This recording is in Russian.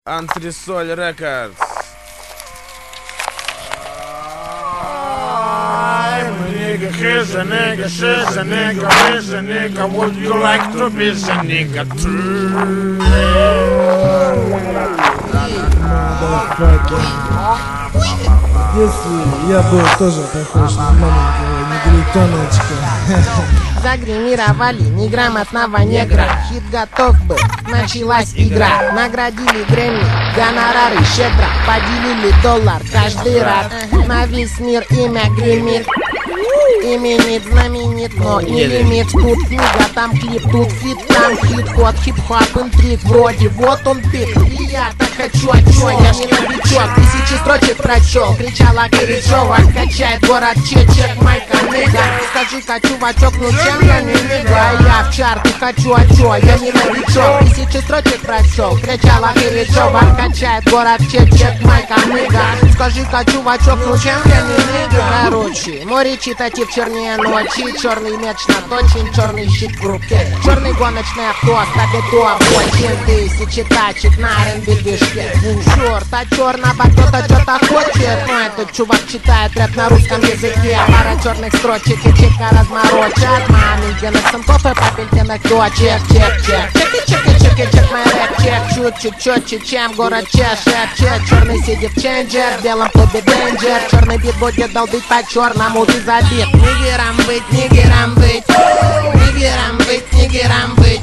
Антресоль Рекордс. I'm a nigga, here's a nigga, she's a nigga, here's a nigga. Would you like to be the nigga too? Если я был тоже похож на маленького негритоночка. Загримировали неграмотного негра. Хит готов был, началась игра. Наградили Грэмми, гонорары щедро. Поделили доллар каждый раз. На весь мир имя гремит. Именит, знаменит, но не лимит. Тут книга, там клип, тут фит, там хит-код. Хип-хоп, интриг, вроде вот он пик. И я так хочу, а чё, я ж не новичок. Тысячи строчек прочел, кричала Киричева. Качает город чечек, майка, ныга. Скажи-ка, чувачок, ну чем я не ныга? Я в чарты хочу, а чё, я не новичок. Тысячи строчек прочел, кричала Киричева. Качает город чечек, майка, ныга. Скажи-ка, чувачок, ну чем я не ныга? Короче, море читатив чернее ночи. Черный меч наточен, черный щит в руке. Черный гоночный авто, стабито, обочин. Тысячи тачек на РНБ движке. Черт, а черного кто-то что-то хочет. Но этот чувак читает рэп на русском языке. Пара черных строчек и чека разморочат. Маминых сынков и папенькиных дочек. Чек-чек, чеки-чеки-чеки, чек мой рэп. Чек чуть-чуть четче, чем город чешет. Черный сидит в ченджер, в белом клубе Денджер. Черный бит будет долбить по черному и забит. Нигерам быть, нигерам быть. Нигерам быть, нигерам быть.